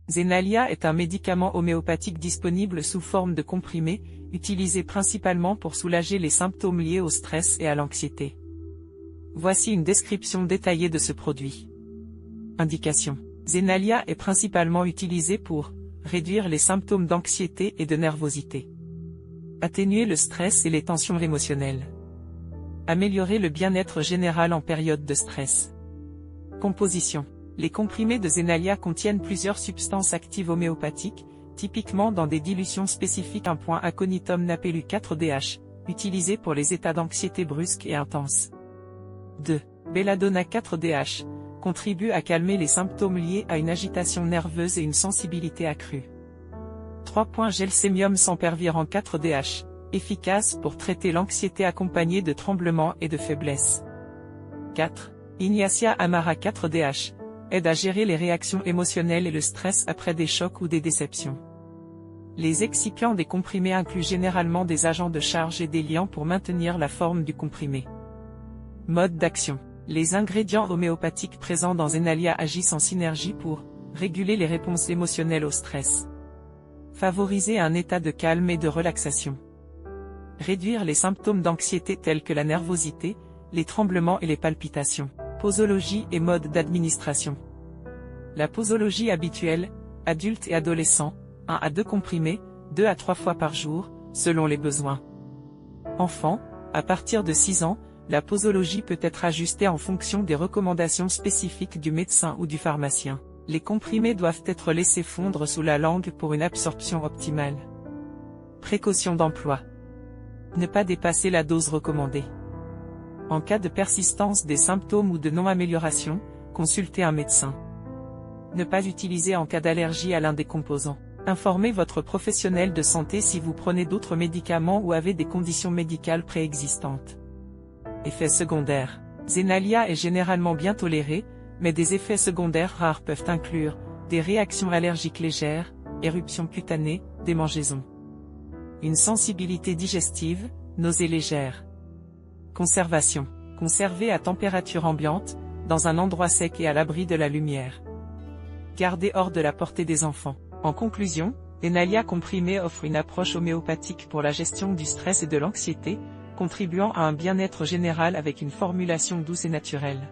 Zenalia est un médicament homéopathique disponible sous forme de comprimé, utilisé principalement pour soulager les symptômes liés au stress et à l'anxiété. Voici une description détaillée de ce produit. Indication. Zenalia est principalement utilisé pour réduire les symptômes d'anxiété et de nervosité, atténuer le stress et les tensions émotionnelles, améliorer le bien-être général en période de stress. Composition. Les comprimés de Zenalia contiennent plusieurs substances actives homéopathiques, typiquement dans des dilutions spécifiques. Aconitum napellus 4DH, utilisé pour les états d'anxiété brusques et intenses. 2. Belladonna 4DH, contribue à calmer les symptômes liés à une agitation nerveuse et une sensibilité accrue. 3. Gelsemium sempervirent 4DH, efficace pour traiter l'anxiété accompagnée de tremblements et de faiblesse. 4. Ignacia amara 4DH, aide à gérer les réactions émotionnelles et le stress après des chocs ou des déceptions. Les excipients des comprimés incluent généralement des agents de charge et des liants pour maintenir la forme du comprimé. Mode d'action. Les ingrédients homéopathiques présents dans Zenalia agissent en synergie pour réguler les réponses émotionnelles au stress, favoriser un état de calme et de relaxation, réduire les symptômes d'anxiété tels que la nervosité, les tremblements et les palpitations. Posologie et mode d'administration. La posologie habituelle, adultes et adolescents, 1 à 2 comprimés, 2 à 3 fois par jour, selon les besoins. Enfants, à partir de 6 ans, la posologie peut être ajustée en fonction des recommandations spécifiques du médecin ou du pharmacien. Les comprimés doivent être laissés fondre sous la langue pour une absorption optimale. Précaution d'emploi. Ne pas dépasser la dose recommandée. En cas de persistance des symptômes ou de non-amélioration, consultez un médecin. Ne pas utiliser en cas d'allergie à l'un des composants. Informez votre professionnel de santé si vous prenez d'autres médicaments ou avez des conditions médicales préexistantes. Effets secondaires. Zenalia est généralement bien toléré, mais des effets secondaires rares peuvent inclure des réactions allergiques légères, éruptions cutanées, démangeaisons, une sensibilité digestive, nausées légères. Conservation. Conserver à température ambiante, dans un endroit sec et à l'abri de la lumière. Garder hors de la portée des enfants. En conclusion, Zenalia comprimé offre une approche homéopathique pour la gestion du stress et de l'anxiété, contribuant à un bien-être général avec une formulation douce et naturelle.